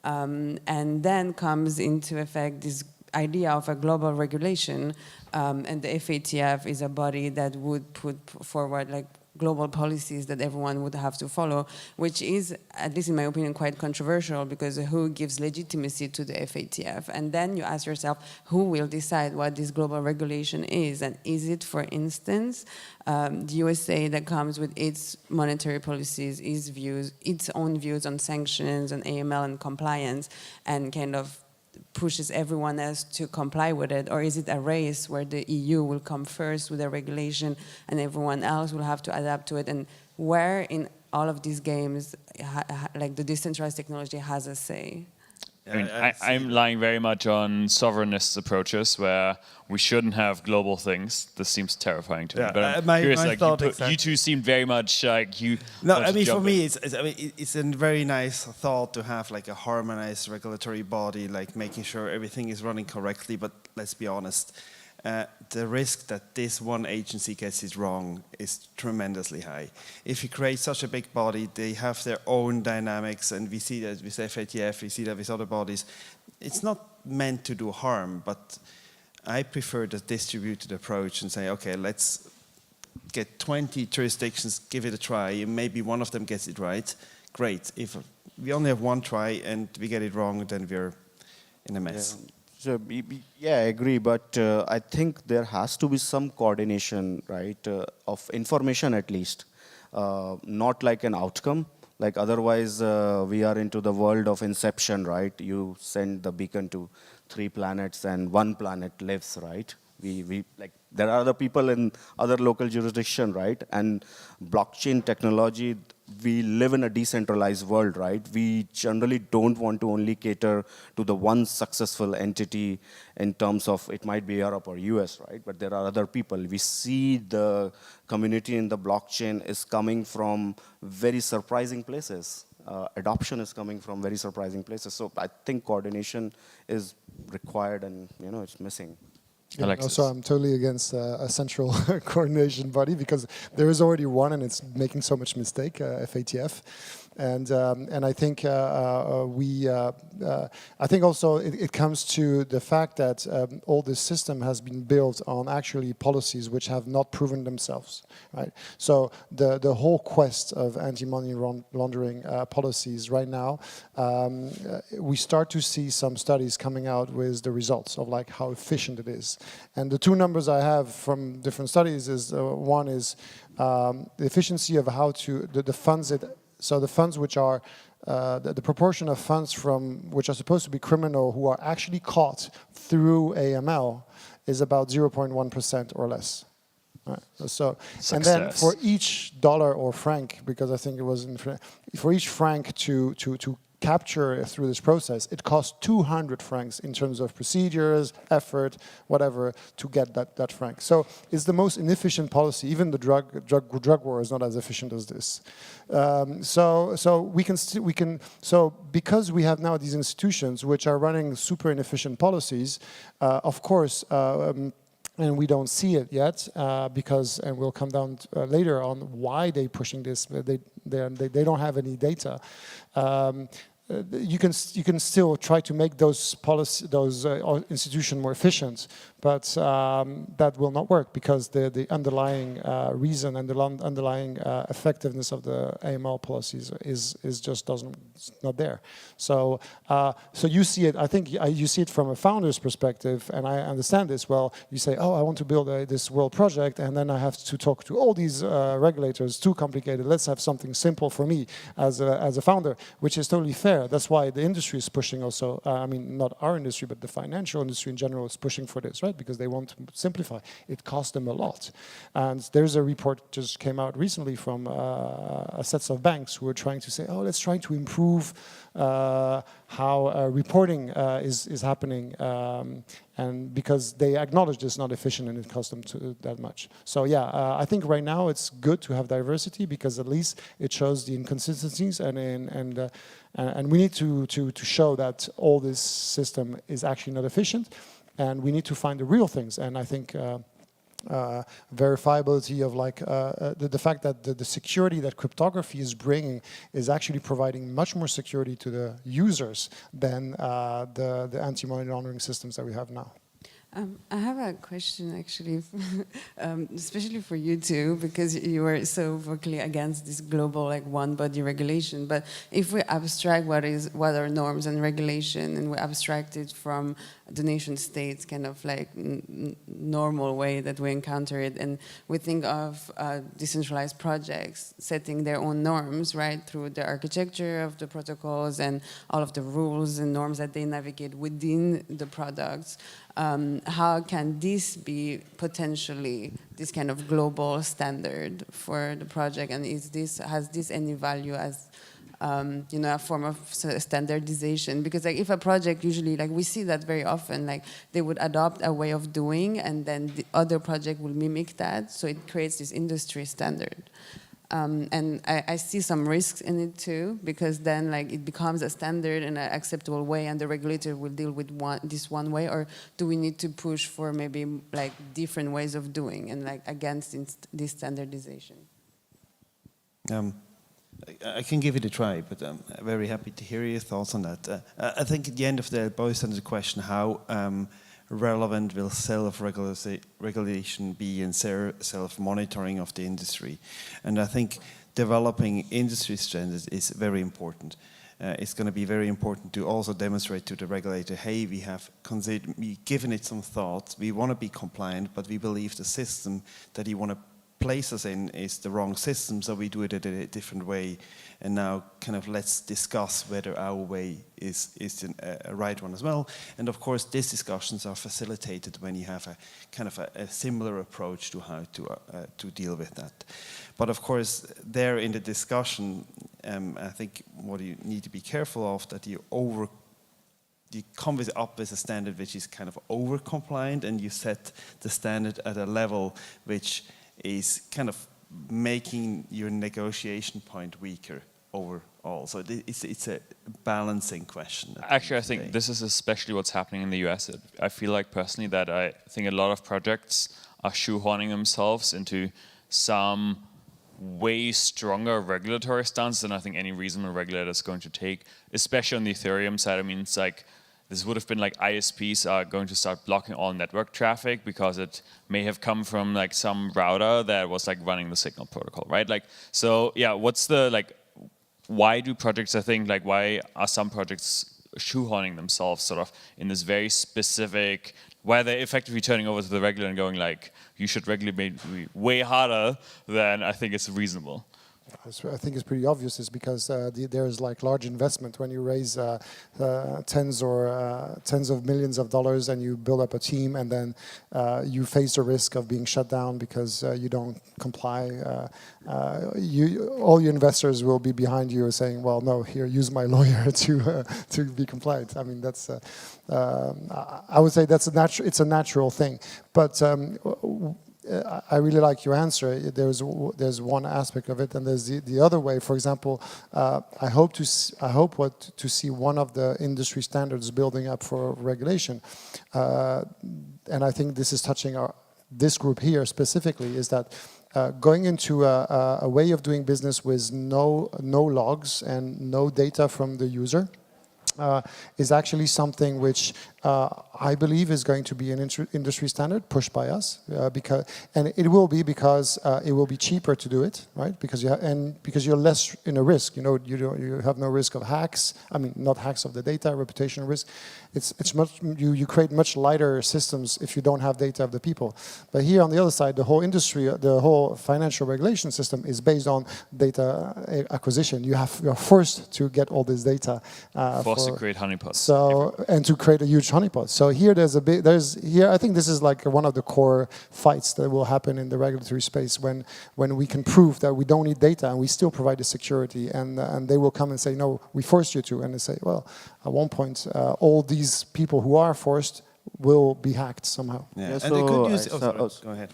And then comes into effect this idea of a global regulation, and the FATF is a body that would put forward like global policies that everyone would have to follow, which is, at least in my opinion, quite controversial, because who gives legitimacy to the FATF? And then you ask yourself, who will decide what this global regulation is? And is it, for instance, the USA that comes with its monetary policies, its own views on sanctions, on AML and compliance, and kind of pushes everyone else to comply with it? Or is it a race where the EU will come first with a regulation and everyone else will have to adapt to it? And where in all of these games, like the decentralized technology has a say? I mean, I'm lying very much on sovereignist approaches where we shouldn't have global things. This seems terrifying to me. But I'm curious, like, you two seem very much like you. No, I mean, for me, it's a very nice thought to have like a harmonized regulatory body, like making sure everything is running correctly. But let's be honest, the risk that this one agency gets it wrong is tremendously high. If you create such a big body, they have their own dynamics, and we see that with FATF, we see that with other bodies. It's not meant to do harm, but I prefer the distributed approach and say, okay, let's get 20 jurisdictions, give it a try, and maybe one of them gets it right. Great. If we only have one try and we get it wrong, then we're in a mess. Yeah. So, yeah, I agree, but I think there has to be some coordination, right, of information at least, not like an outcome. Like otherwise, we are into the world of inception, right? You send the beacon to 3 planets and 1 planet lives, right? We like there are other people in other local jurisdiction, right? And blockchain technology, we live in a decentralized world, right? We generally don't want to only cater to the one successful entity in terms of it might be Europe or US, right? But there are other people. We see the community in the blockchain is coming from very surprising places. Adoption is coming from very surprising places. So I think coordination is required, and it's missing. Yeah, also, I'm totally against a central coordination body, because there is already one and it's making so much mistake, FATF. And I think I think also it comes to the fact that all this system has been built on actually policies which have not proven themselves, right? So the whole quest of anti-money laundering policies right now, we start to see some studies coming out with the results of like how efficient it is. And the 2 numbers I have from different studies is one is the efficiency of how to the funds so the funds which are, the proportion of funds which are supposed to be criminal who are actually caught through AML is about 0.1% or less. Right. So, and then for each dollar or franc, because I think it was for each franc to capture through this process, it costs 200 francs in terms of procedures, effort, whatever, to get that franc. So it's the most inefficient policy. Even the drug war is not as efficient as this. So because we have now these institutions which are running super inefficient policies, of course. And we don't see it yet because, and we'll come down later on why they're pushing this. They don't have any data. You can still try to make those institutions more efficient, but that will not work because the underlying reason and the underlying effectiveness of the AML policies is just not there. So you see it. I think you see it from a founder's perspective, and I understand this. Well, you say, oh, I want to build this world project, and then I have to talk to all these regulators. Too complicated. Let's have something simple for me as a founder, which is totally fair. That's why the industry is pushing also, I mean, not our industry, but the financial industry in general is pushing for this, right? Because they want to simplify. It costs them a lot. And there's a report just came out recently from a set of banks who are trying to say, oh, let's try to improve how reporting is happening, and because they acknowledge it's not efficient and it costs them that much. So yeah, I think right now it's good to have diversity because at least it shows the inconsistencies, and we need to show that all this system is actually not efficient, and we need to find the real things. And I think verifiability of like the fact that the security that cryptography is bringing is actually providing much more security to the users than the anti-money laundering systems that we have now. I have a question actually, especially for you two, because you are so vocally against this global like one body regulation. But if we abstract what are norms and regulation, and we abstract it from the nation states kind of like normal way that we encounter it, and we think of decentralized projects setting their own norms, right, through the architecture of the protocols and all of the rules and norms that they navigate within the products. How can this be potentially this kind of global standard for the project, and has this any value as you know, a form of standardization? Because like if a project usually, like we see that very often, like they would adopt a way of doing and then the other project will mimic that, so it creates this industry standard. And I see some risks in it too, because then like it becomes a standard in an acceptable way and the regulator will deal with this one way, or do we need to push for maybe like different ways of doing and like against this standardization? I can give it a try, but I'm very happy to hear your thoughts on that. I think at the end of the day, it boils down to the question how relevant will self-regulation be and self-monitoring of the industry. And I think developing industry standards is very important. It's going to be very important to also demonstrate to the regulator, hey, we have given it some thought, we want to be compliant, but we believe the system that you want to place us in is the wrong system, so we do it in a different way. And now kind of let's discuss whether our way is a right one as well. And of course, these discussions are facilitated when you have a kind of a similar approach to how to deal with that. But of course, there in the discussion, I think what you need to be careful of that you come up with a standard which is kind of over-compliant, and you set the standard at a level which is kind of making your negotiation point weaker overall. So it's a balancing question. Actually, I think this is especially what's happening in the US. I feel like personally that I think a lot of projects are shoehorning themselves into some way stronger regulatory stance than I think any reasonable regulator is going to take, especially on the Ethereum side. I mean, it's like, this would have been like ISPs are going to start blocking all network traffic because it may have come from like some router that was like running the Signal protocol, right? Like, so yeah, what's the like, why do projects, I think, like why are some projects shoehorning themselves sort of in this very specific, why they're effectively turning over to the regulator and going like, you should regulate way harder than I think it's reasonable. I think it's pretty obvious. Is because there's like large investment when you raise tens of millions of dollars and you build up a team, and then you face the risk of being shut down because you don't comply. All your investors will be behind you saying, "Well, no, here, use my lawyer to be compliant." I mean, that's I would say that's it's a natural thing, but. I really like your answer. There's one aspect of it, and there's the other way. For example, I hope to see one of the industry standards building up for regulation, and I think this is touching this group here specifically. Is that going into a way of doing business with no logs and no data from the user? Is actually something which I believe is going to be an industry standard pushed by us, and it will be because it will be cheaper to do it, right? Because you're less in a risk. You know, you have no risk of hacks. I mean, not hacks of the data, reputational risk. It's much you create much lighter systems if you don't have data of the people. But here on the other side, the whole industry, the whole financial regulation system is based on data acquisition. You're forced to get all this data. Forced to create honeypots. So and to create a huge honeypot. So here here I think this is like one of the core fights that will happen in the regulatory space when we can prove that we don't need data and we still provide the security, and they will come and say, no, we forced you to, and they say, well, at one point all these people who are forced will be hacked somehow. Yeah. Yeah, And the good news. go ahead.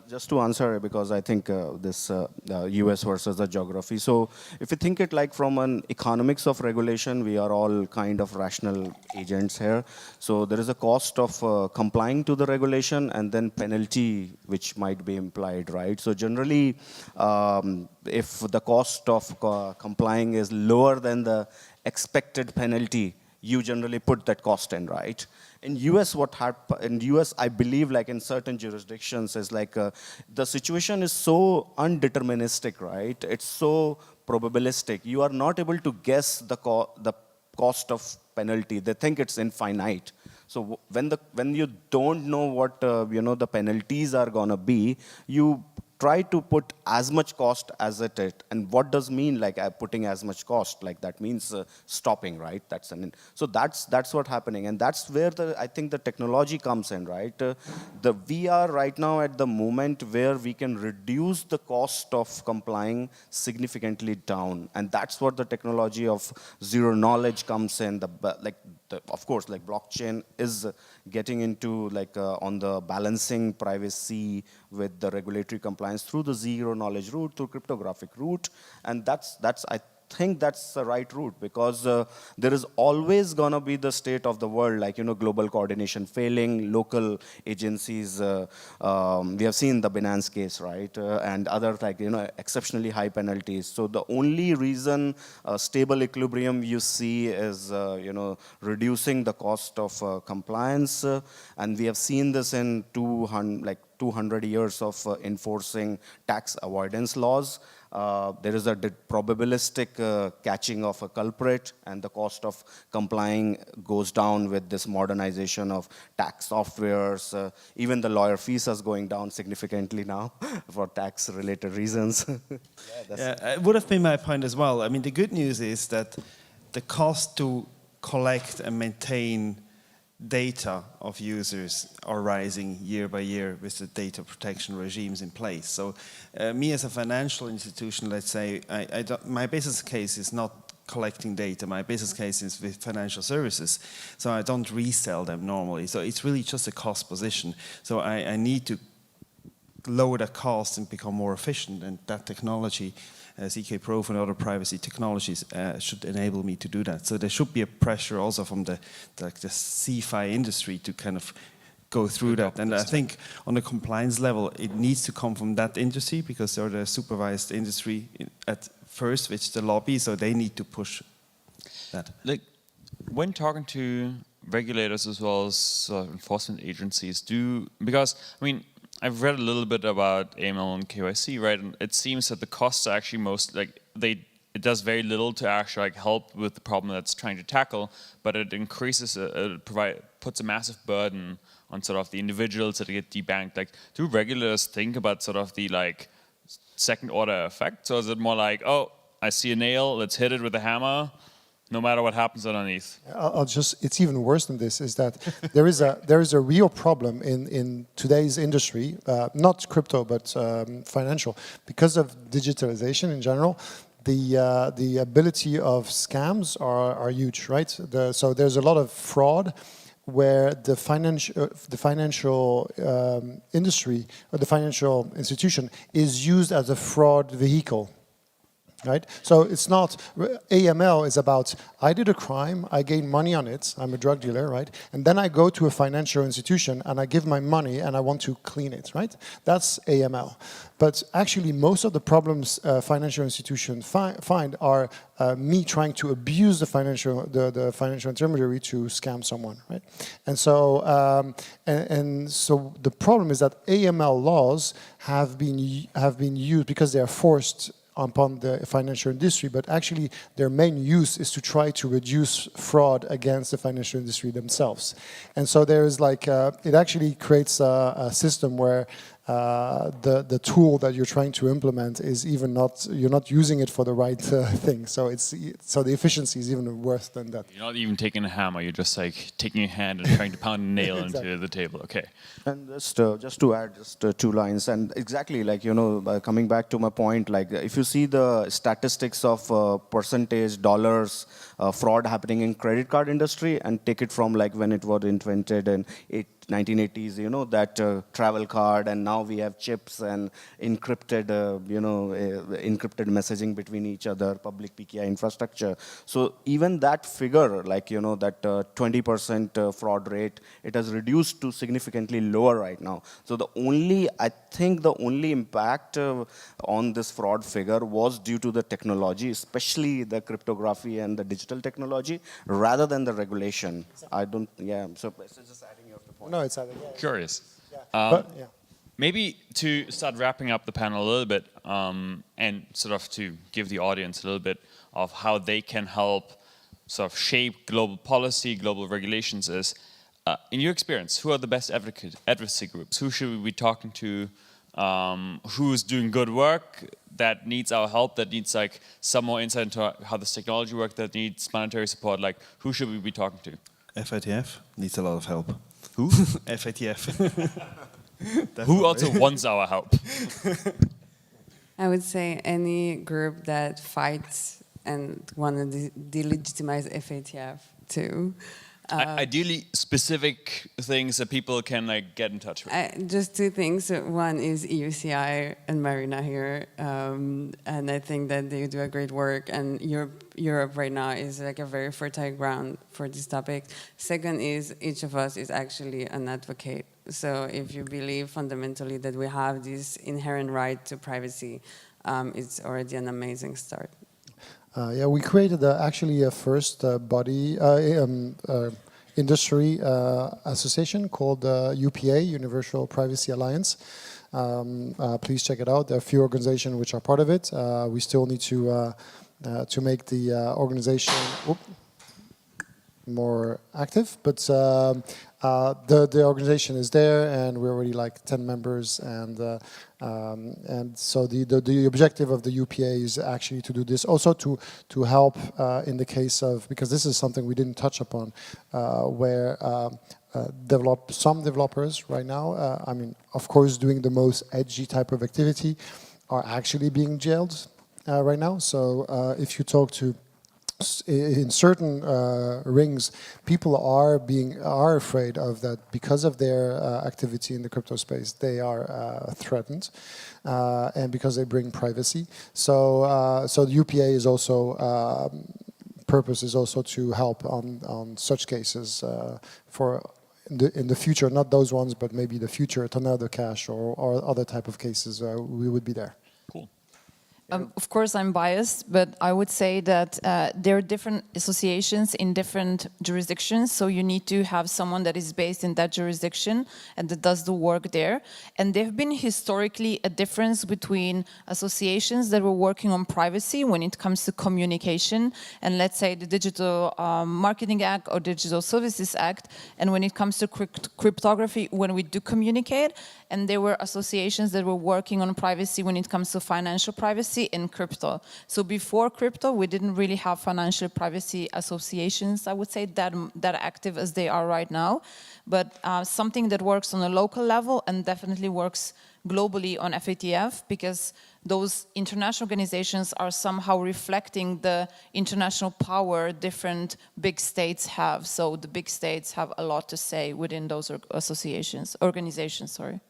Just to answer, because I think this US versus the geography. So if you think it like from an economics of regulation, we are all kind of rational agents here. So there is a cost of complying to the regulation and then penalty which might be implied, right? So generally, if the cost of complying is lower than the expected penalty, you generally put that cost in, right? In US, in US, I believe, like in certain jurisdictions, is like the situation is so undeterministic, right? It's so probabilistic. You are not able to guess the cost of penalty. They think it's infinite. So when you don't know what the penalties are gonna be, you try to put as much cost as it is. And what does mean like putting as much cost? Like that means stopping, right? So that's what's happening. And that's where I think the technology comes in, right? We are right now at the moment where we can reduce the cost of complying significantly down. And that's what the technology of zero knowledge comes in. Of course, like blockchain is getting into like on the balancing privacy with the regulatory compliance through the zero knowledge route, through cryptographic route, and I think that's the right route, because there is always gonna be the state of the world, like global coordination failing, local agencies. We have seen the Binance case, right, and other like exceptionally high penalties. So the only reason stable equilibrium you see is reducing the cost of compliance, and we have seen this in 200 years of enforcing tax avoidance laws. There is a probabilistic catching of a culprit, and the cost of complying goes down with this modernization of tax softwares. Even the lawyer fees is going down significantly now for tax-related reasons. It would have been my point as well. I mean, the good news is that the cost to collect and maintain data of users are rising year by year with the data protection regimes in place. So me as a financial institution, let's say, my business case is not collecting data. My business case is with financial services. So I don't resell them normally. So it's really just a cost position. So I need to lower the cost and become more efficient, and that technology, ZK Proof and other privacy technologies should enable me to do that. So there should be a pressure also from the CFI industry to kind of go through that. And I think on the compliance level, it needs to come from that industry, because they're the supervised industry at first, which the lobby, so they need to push that. Like, when talking to regulators as well as enforcement agencies, because, I mean, I've read a little bit about AML and KYC, right? And it seems that the costs are actually it does very little to actually help with the problem that's trying to tackle, but it increases, puts a massive burden on sort of the individuals that get debanked. Like, do regulators think about sort of the second order effects, or is it more like, oh, I see a nail, let's hit it with a hammer, no matter what happens underneath? It's even worse than this, is that there is a real problem in today's industry, not crypto, but financial. Because of digitalization in general, the ability of scams are huge, right? So there's a lot of fraud where the financial industry or the financial institution is used as a fraud vehicle. Right? So it's not, AML is about, I did a crime, I gain money on it, I'm a drug dealer, right? And then I go to a financial institution and I give my money and I want to clean it, right? That's AML. But actually most of the problems financial institutions find are me trying to abuse the financial intermediary to scam someone, right? And so so the problem is that AML laws have been used because they are forced upon the financial industry, but actually their main use is to try to reduce fraud against the financial industry themselves. And so there's it actually creates a system where the tool that you're trying to implement is you're not using it for the right thing. So the efficiency is even worse than that. You're not even taking a hammer, you're just taking your hand and trying to pound a nail Exactly. into the table. Okay. And just to add two lines, and exactly coming back to my point, if you see the statistics of percentage dollars fraud happening in credit card industry and take it from like when it was invented in 1980s, you know, that travel card, and now we have chips and encrypted, encrypted messaging between each other, public PKI infrastructure. So even that figure, like, you know, that 20% fraud rate, it has reduced to significantly lower right now. So I think the only impact on this fraud figure was due to the technology, especially the cryptography and the digital technology, rather than the regulation. So it's just adding your point. No, it's adding. Curious. But, yeah. Maybe to start wrapping up the panel a little bit, and sort of to give the audience a little bit of how they can help sort of shape global policy, global regulations is, in your experience, who are the best advocacy groups? Who should we be talking to? Who's doing good work that needs our help, that needs like some more insight into how this technology works, that needs monetary support? Like, who should we be talking to? FATF needs a lot of help. Who? FATF. Who also wants our help? I would say any group that fights and want to delegitimize FATF too. Ideally, specific things that people can like get in touch with. Just two things. One is EUCI and Marina here, and I think that they do a great work. And Europe right now is like a very fertile ground for this topic. Second is each of us is actually an advocate. So if you believe fundamentally that we have this inherent right to privacy, it's already an amazing start. We created actually a first body industry association called UPA, Universal Privacy Alliance. Please check it out. There are a few organizations which are part of it. We still need to make the organization more active, but the organization is there, and we're already like 10 members, and so the objective of the UPA is actually to do this, also to help in the case of, because this is something we didn't touch upon, where some developers right now, I mean, of course, doing the most edgy type of activity, are actually being jailed right now. So if you talk to in certain rings, people are afraid of that because of their activity in the crypto space. They are threatened, and because they bring privacy. So the UPA is also purpose is also to help on such cases for in the future, not those ones, but maybe the future Tornado Cash or other type of cases. We would be there. Cool. Of course, I'm biased, but I would say that there are different associations in different jurisdictions, so you need to have someone that is based in that jurisdiction and that does the work there. And there have been historically a difference between associations that were working on privacy when it comes to communication, and let's say the Digital Marketing Act or Digital Services Act, and when it comes to cryptography, when we do communicate, and there were associations that were working on privacy when it comes to financial privacy in crypto. So before crypto, we didn't really have financial privacy associations, I would say, that active as they are right now. But something that works on a local level and definitely works globally on FATF, because those international organizations are somehow reflecting the international power different big states have. So the big states have a lot to say within those organizations, sorry.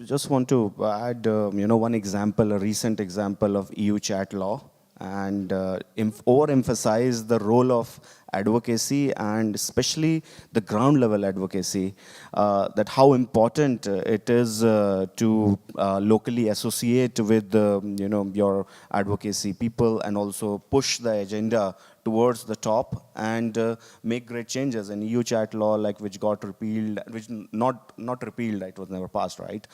Just want to add, one example, a recent example of EU chat law, and overemphasize the role of advocacy, and especially the ground level advocacy, that how important it is to locally associate with your advocacy people, and also push the agenda towards the top and make great changes. In EU chat law, like which got repealed, which not repealed, it was never passed, right?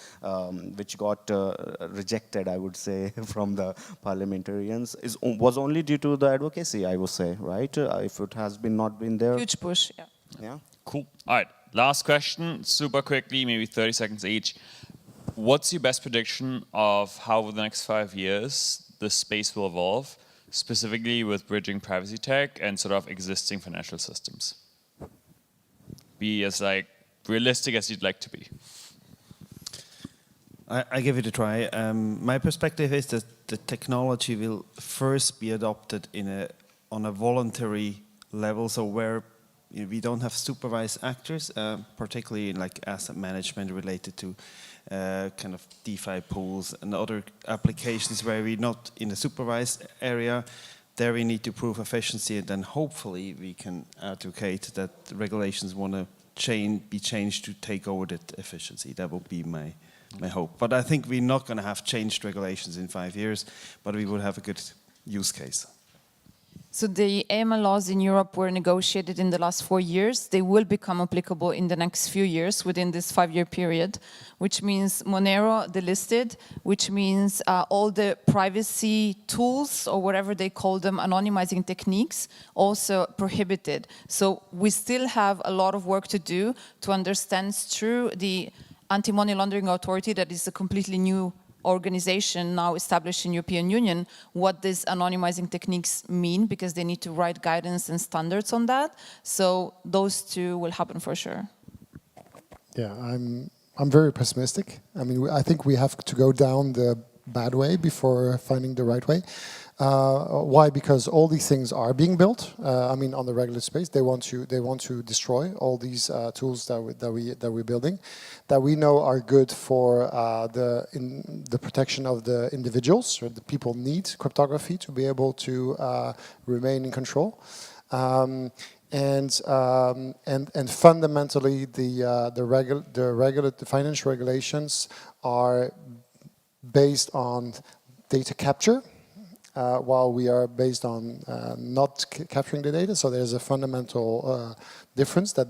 Which got rejected, I would say, from the parliamentarians, was only due to the advocacy, I would say, right? If it has not been there. Huge push, yeah. Yeah. Cool. All right, last question, super quickly, maybe 30 seconds each. What's your best prediction of how over the next 5 years this space will evolve, specifically with bridging privacy tech and sort of existing financial systems? Be as like realistic as you'd like to be. I give it a try. My perspective is that the technology will first be adopted in a on a voluntary level, so where we don't have supervised actors, particularly in like asset management related to kind of DeFi pools and other applications where we're not in the supervised area. There we need to prove efficiency, and then hopefully we can advocate that the regulations want to be changed to take over that efficiency. That will be my hope. But I think we're not going to have changed regulations in 5 years, but we will have a good use case. So the AML laws in Europe were negotiated in the last 4 years. They will become applicable in the next few years within this 5-year period, which means Monero delisted, which means all the privacy tools, or whatever they call them, anonymizing techniques, also prohibited. So we still have a lot of work to do to understand through the Anti-Money Laundering Authority, that is a completely new organization now established in European Union, what these anonymizing techniques mean, because they need to write guidance and standards on that. So those two will happen for sure. Yeah, I'm very pessimistic. I mean, I think we have to go down the bad way before finding the right way. Why? Because all these things are being built. I mean, on the regulated space, they want to destroy all these tools that we're building, that we know are good for the protection of the individuals. So the people need cryptography to be able to remain in control. And fundamentally, the financial regulations are based on data capture, while we are based on not capturing the data. So there's a fundamental difference that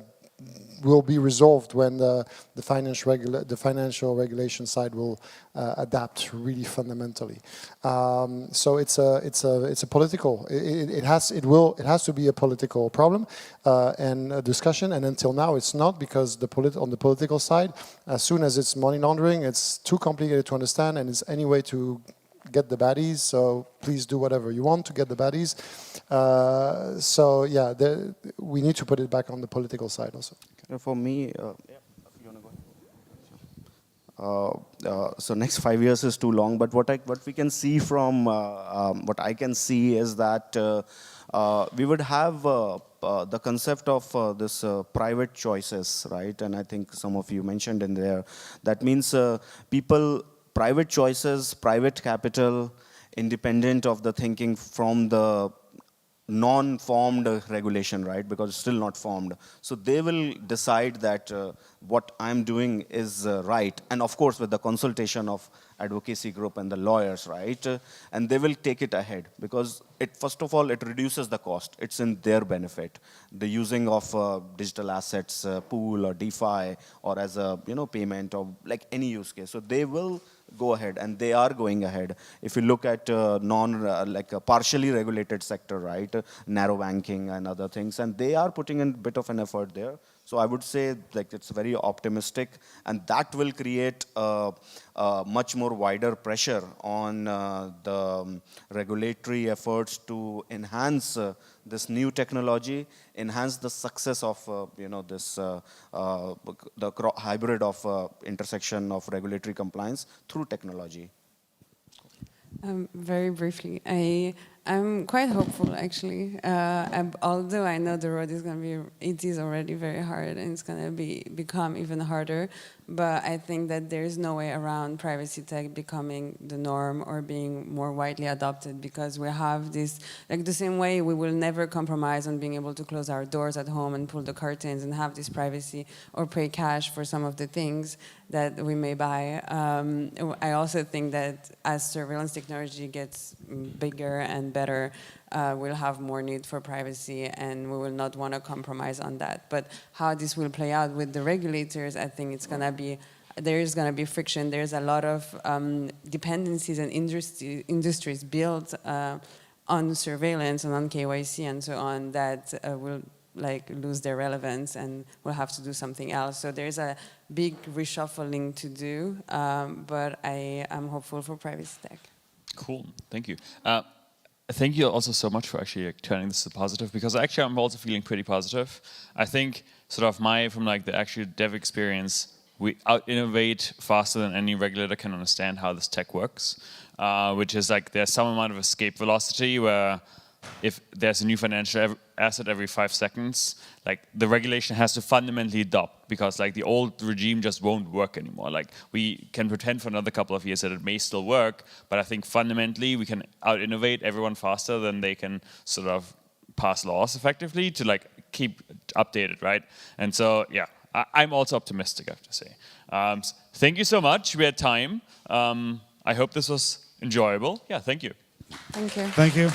will be resolved when the financial regulation side will adapt really fundamentally. So it's a political. It has to be a political problem and a discussion. And until now, it's not, because on the political side, as soon as it's money laundering, it's too complicated to understand, and it's any way to get the baddies, so please do whatever you want to get the baddies. So yeah, we need to put it back on the political side also. For me, so next 5 years is too long, but what we can see from what I can see is that we would have the concept of this private choices, right? And I think some of you mentioned in there. That means private choices, private capital, independent of the thinking from the non-formed regulation, right? Because it's still not formed. So they will decide that what I'm doing is right. And of course, with the consultation of advocacy group and the lawyers, right? And they will take it ahead, because first of all, it reduces the cost. It's in their benefit. The using of digital assets, pool or DeFi, or as a payment, or like any use case. So they will go ahead, and they are going ahead. If you look at like a partially regulated sector, right? Narrow banking and other things, and they are putting in a bit of an effort there. So I would say like it's very optimistic, and that will create a much more wider pressure on the regulatory efforts to enhance this new technology, enhance the success of this the hybrid of intersection of regulatory compliance through technology. Very briefly, I'm quite hopeful, actually. Although I know the road is going to be, it is already very hard, and it's going to become even harder. But I think that there is no way around privacy tech becoming the norm or being more widely adopted, because we have this, like the same way we will never compromise on being able to close our doors at home and pull the curtains and have this privacy, or pay cash for some of the things that we may buy. I also think that as surveillance technology gets bigger and better, we'll have more need for privacy, and we will not want to compromise on that. But how this will play out with the regulators, I think it's going to be, there's going to be friction. There's a lot of dependencies and industries built on surveillance and on KYC and so on that will lose their relevance, and we'll have to do something else. So there's a big reshuffling to do, but I am hopeful for privacy tech. Cool, thank you. Thank you also so much for actually turning this to positive, because actually I'm also feeling pretty positive. I think sort of from the actual dev experience, we out-innovate faster than any regulator can understand how this tech works, which is like there's some amount of escape velocity where if there's a new financial asset every 5 seconds, like the regulation has to fundamentally adopt, because like the old regime just won't work anymore. Like we can pretend for another couple of years that it may still work, but I think fundamentally we can out-innovate everyone faster than they can sort of pass laws effectively to like keep updated, right? And so, yeah, I'm also optimistic, I have to say. Thank you so much. We had time. I hope this was enjoyable. Yeah, thank you. Thank you. Thank you.